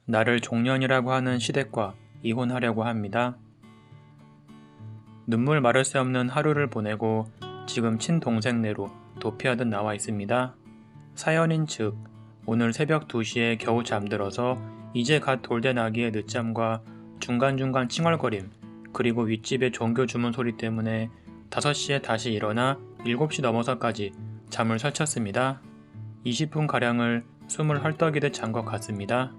나를 종년이라고 하는 시댁과 이혼하려고 합니다. 눈물 마를 새 없는 하루를 보내고 지금 친동생네로 도피하듯 나와 있습니다. 사연인 즉, 오늘 새벽 2시에 겨우 잠들어서 이제 갓 돌된 아기의 늦잠과 중간중간 칭얼거림, 그리고 윗집의 종교 주문 소리 때문에 5시에 다시 일어나 7시 넘어서까지 잠을 설쳤습니다. 20분가량을 숨을 헐떡이듯 잔 것 같습니다.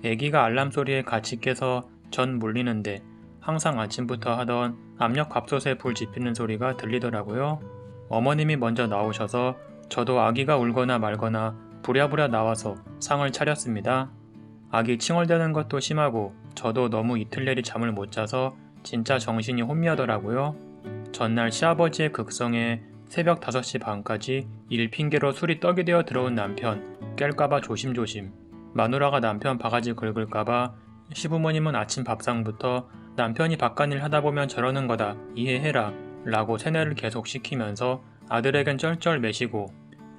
아기가 알람 소리에 같이 깨서 전 몰리는데 항상 아침부터 하던 압력밥솥에 불 지피는 소리가 들리더라고요. 어머님이 먼저 나오셔서 저도 아기가 울거나 말거나 부랴부랴 나와서 상을 차렸습니다. 아기 칭얼대는 것도 심하고 저도 너무 이틀 내리 잠을 못 자서 진짜 정신이 혼미하더라고요. 전날 시아버지의 극성에 새벽 5시 반까지 일 핑계로 술이 떡이 되어 들어온 남편 깰까봐 조심조심, 마누라가 남편 바가지 긁을까봐 시부모님은 아침 밥상부터 남편이 바깥일 하다보면 저러는 거다 이해해라 라고 세뇌를 계속 시키면서 아들에겐 쩔쩔 매시고,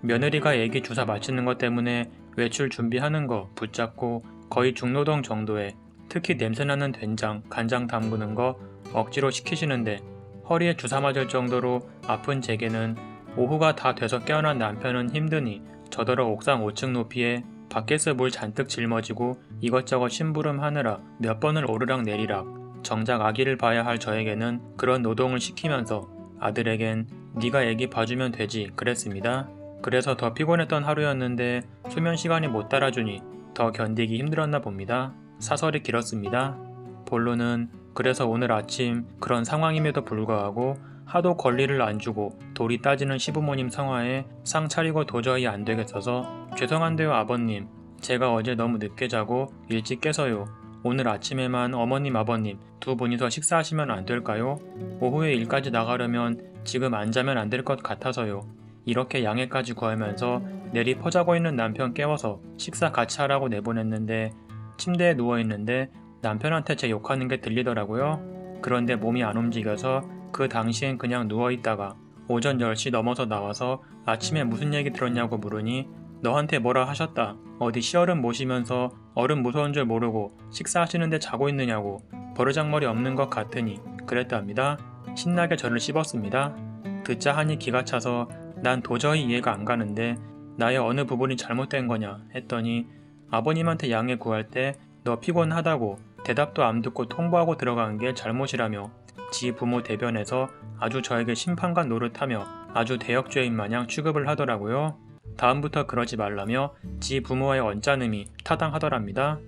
며느리가 애기 주사 맞추는 것 때문에 외출 준비하는 거 붙잡고 거의 중노동 정도에, 특히 냄새나는 된장, 간장 담그는 거 억지로 시키시는데 허리에 주사 맞을 정도로 아픈 제게는 오후가 다 돼서 깨어난 남편은 힘드니 저더러 옥상 5층 높이에 밖에서 물 잔뜩 짊어지고 이것저것 심부름하느라 몇 번을 오르락 내리락, 정작 아기를 봐야 할 저에게는 그런 노동을 시키면서 아들에겐 네가 애기 봐주면 되지 그랬습니다. 그래서 더 피곤했던 하루였는데 수면 시간이 못 따라주니 더 견디기 힘들었나 봅니다. 사설이 길었습니다. 본론은 그래서 오늘 아침 그런 상황임에도 불구하고 하도 권리를 안 주고 도리 따지는 시부모님 성화에 상 차리고 도저히 안 되겠어서 죄송한데요 아버님, 제가 어제 너무 늦게 자고 일찍 깨서요. 오늘 아침에만 어머님 아버님 두 분이서 식사하시면 안 될까요? 오후에 일까지 나가려면 지금 안 자면 안 될 것 같아서요. 이렇게 양해까지 구하면서 내리 퍼자고 있는 남편 깨워서 식사 같이 하라고 내보냈는데 침대에 누워있는데 남편한테 제 욕하는 게 들리더라고요. 그런데 몸이 안 움직여서 그 당시엔 그냥 누워있다가 오전 10시 넘어서 나와서 아침에 무슨 얘기 들었냐고 물으니 너한테 뭐라 하셨다, 어디 시어른 모시면서 어른 무서운 줄 모르고 식사하시는데 자고 있느냐고 버르장머리 없는 것 같으니 그랬답니다. 신나게 저를 씹었습니다. 듣자 하니 기가 차서 난 도저히 이해가 안 가는데 나의 어느 부분이 잘못된 거냐 했더니 아버님한테 양해 구할 때 너 피곤하다고 대답도 안 듣고 통보하고 들어간 게 잘못이라며 지 부모 대변에서 아주 저에게 심판관 노릇하며 아주 대역죄인 마냥 취급을 하더라고요. 다음부터 그러지 말라며 지 부모와의 언짢음이 타당하더랍니다.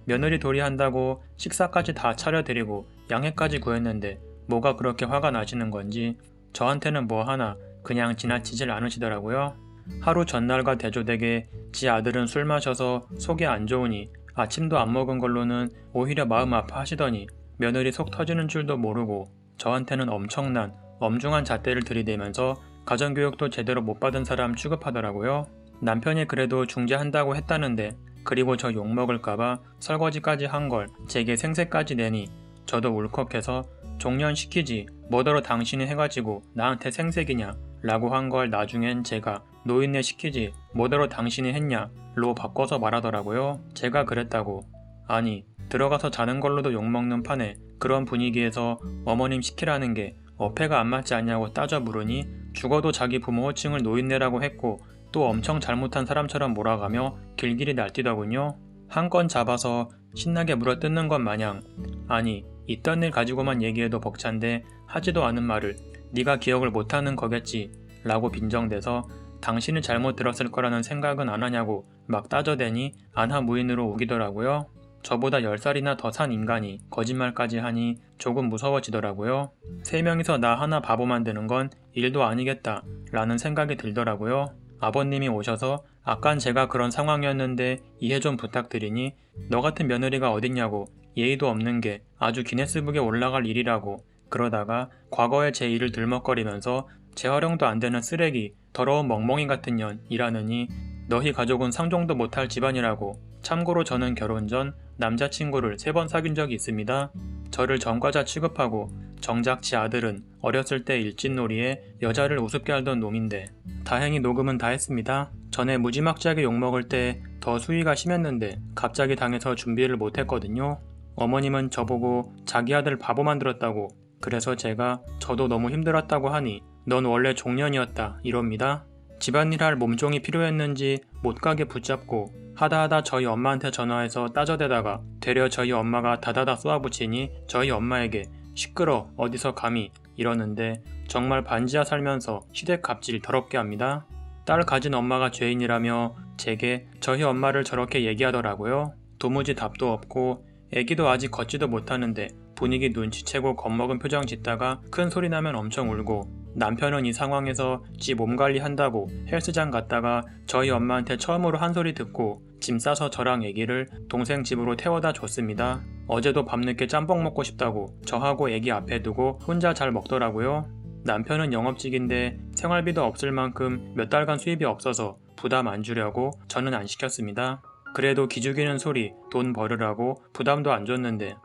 며느리 도리한다고 식사까지 다 차려드리고 양해까지 구했는데 뭐가 그렇게 화가 나시는 건지 저한테는 뭐 하나 그냥 지나치질 않으시더라고요. 하루 전날과 대조되게 지 아들은 술 마셔서 속이 안 좋으니 아침도 안 먹은 걸로는 오히려 마음 아파하시더니 며느리 속 터지는 줄도 모르고 저한테는 엄청난 엄중한 잣대를 들이대면서 가정교육도 제대로 못 받은 사람 취급하더라고요. 남편이 그래도 중재한다고 했다는데 그리고 저 욕먹을까봐 설거지까지 한 걸 제게 생색까지 내니 저도 울컥해서 종년시키지 뭐더러 당신이 해가지고 나한테 생색이냐 라고 한 걸 나중엔 제가 노인네 시키지 뭐더러 당신이 했냐 로 바꿔서 말하더라고요. 제가 그랬다고. 아니 들어가서 자는 걸로도 욕먹는 판에 그런 분위기에서 어머님 시키라는 게 어폐가 안 맞지 않냐고 따져 물으니 죽어도 자기 부모 호칭을 노인네라고 했고 또 엄청 잘못한 사람처럼 몰아가며 길길이 날뛰더군요. 한 건 잡아서 신나게 물어뜯는 것 마냥, 아니 있던 일 가지고만 얘기해도 벅찬데 하지도 않은 말을 네가 기억을 못하는 거겠지 라고 빈정대서 당신이 잘못 들었을 거라는 생각은 안 하냐고 막 따져대니 안하무인으로 우기더라고요. 저보다 10살이나 더 산 인간이 거짓말까지 하니 조금 무서워지더라고요. 3명이서 나 하나 바보 만드는 건 일도 아니겠다 라는 생각이 들더라고요. 아버님이 오셔서 아깐 제가 그런 상황이었는데 이해 좀 부탁드리니 너 같은 며느리가 어딨냐고 예의도 없는 게 아주 기네스북에 올라갈 일이라고 그러다가 과거의 제 일을 들먹거리면서 재활용도 안 되는 쓰레기, 더러운 멍멍이 같은 년 이라느니 너희 가족은 상종도 못할 집안이라고. 참고로 저는 결혼 전 남자친구를 3번 사귄 적이 있습니다. 저를 전과자 취급하고 정작 지 아들은 어렸을 때 일진놀이에 여자를 우습게 알던 놈인데 다행히 녹음은 다 했습니다. 전에 무지막지하게 욕먹을 때 더 수위가 심했는데 갑자기 당해서 준비를 못했거든요. 어머님은 저보고 자기 아들 바보 만들었다고, 그래서 제가 저도 너무 힘들었다고 하니 넌 원래 종년이었다 이럽니다. 집안일 할 몸종이 필요했는지 못 가게 붙잡고 하다 저희 엄마한테 전화해서 따져대다가 되려 저희 엄마가 다다다 쏘아붙이니 저희 엄마에게 시끄러 어디서 감히 이러는데 정말 반지하 살면서 시댁 갑질 더럽게 합니다. 딸 가진 엄마가 죄인이라며 제게 저희 엄마를 저렇게 얘기하더라고요. 도무지 답도 없고 애기도 아직 걷지도 못하는데 분위기 눈치채고 겁먹은 표정 짓다가 큰 소리 나면 엄청 울고, 남편은 이 상황에서 지 몸관리 한다고 헬스장 갔다가 저희 엄마한테 처음으로 한 소리 듣고 짐 싸서 저랑 애기를 동생 집으로 태워다 줬습니다. 어제도 밤늦게 짬뽕 먹고 싶다고 저하고 애기 앞에 두고 혼자 잘 먹더라고요. 남편은 영업직인데 생활비도 없을 만큼 몇 달간 수입이 없어서 부담 안 주려고 저는 안 시켰습니다. 그래도 기죽이는 소리 돈 벌으라고 부담도 안 줬는데,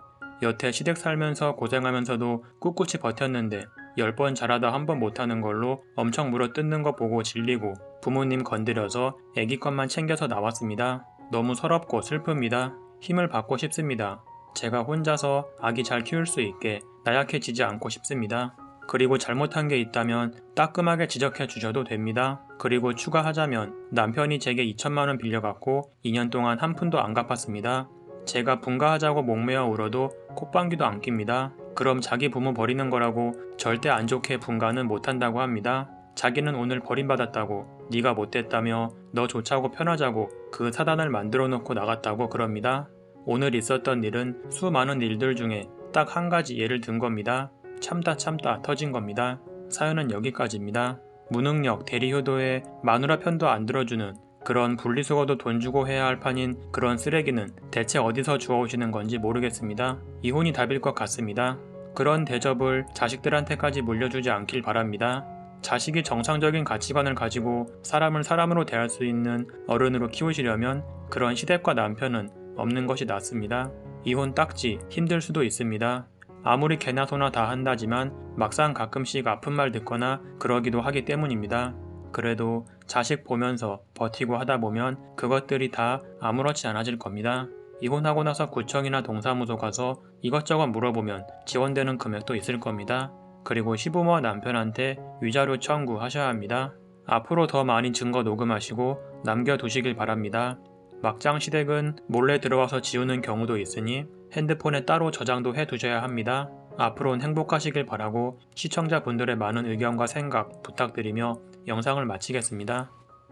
여태 시댁 살면서 고생하면서도 꿋꿋이 버텼는데 10번 잘하다 한 번 못하는 걸로 엄청 물어뜯는 거 보고 질리고 부모님 건드려서 애기 것만 챙겨서 나왔습니다. 너무 서럽고 슬픕니다. 힘을 받고 싶습니다. 제가 혼자서 아기 잘 키울 수 있게 나약해지지 않고 싶습니다. 그리고 잘못한 게 있다면 따끔하게 지적해 주셔도 됩니다. 그리고 추가하자면 남편이 제게 2천만 원 빌려갖고 2년 동안 한 푼도 안 갚았습니다. 제가 분가하자고 목매어 울어도 콧방귀도 안 낍니다. 그럼 자기 부모 버리는 거라고 절대 안 좋게 분가는 못한다고 합니다. 자기는 오늘 버림받았다고, 네가 못됐다며 너 좋자고 편하자고 그 사단을 만들어 놓고 나갔다고 그럽니다. 오늘 있었던 일은 수많은 일들 중에 딱 한 가지 예를 든 겁니다. 참다 터진 겁니다. 사연은 여기까지입니다. 무능력, 대리효도에 마누라 편도 안 들어주는 그런 분리수거도 돈 주고 해야 할 판인 그런 쓰레기는 대체 어디서 주워오시는 건지 모르겠습니다. 이혼이 답일 것 같습니다. 그런 대접을 자식들한테까지 물려주지 않길 바랍니다. 자식이 정상적인 가치관을 가지고 사람을 사람으로 대할 수 있는 어른으로 키우시려면 그런 시댁과 남편은 없는 것이 낫습니다. 이혼 딱지 힘들 수도 있습니다. 아무리 개나 소나 다 한다지만 막상 가끔씩 아픈 말 듣거나 그러기도 하기 때문입니다. 그래도 자식 보면서 버티고 하다 보면 그것들이 다 아무렇지 않아질 겁니다. 이혼하고 나서 구청이나 동사무소 가서 이것저것 물어보면 지원되는 금액도 있을 겁니다. 그리고 시부모와 남편한테 위자료 청구하셔야 합니다. 앞으로 더 많이 증거 녹음하시고 남겨두시길 바랍니다. 막장 시댁은 몰래 들어와서 지우는 경우도 있으니 핸드폰에 따로 저장도 해두셔야 합니다. 앞으로는 행복하시길 바라고 시청자분들의 많은 의견과 생각 부탁드리며 영상을 마치겠습니다.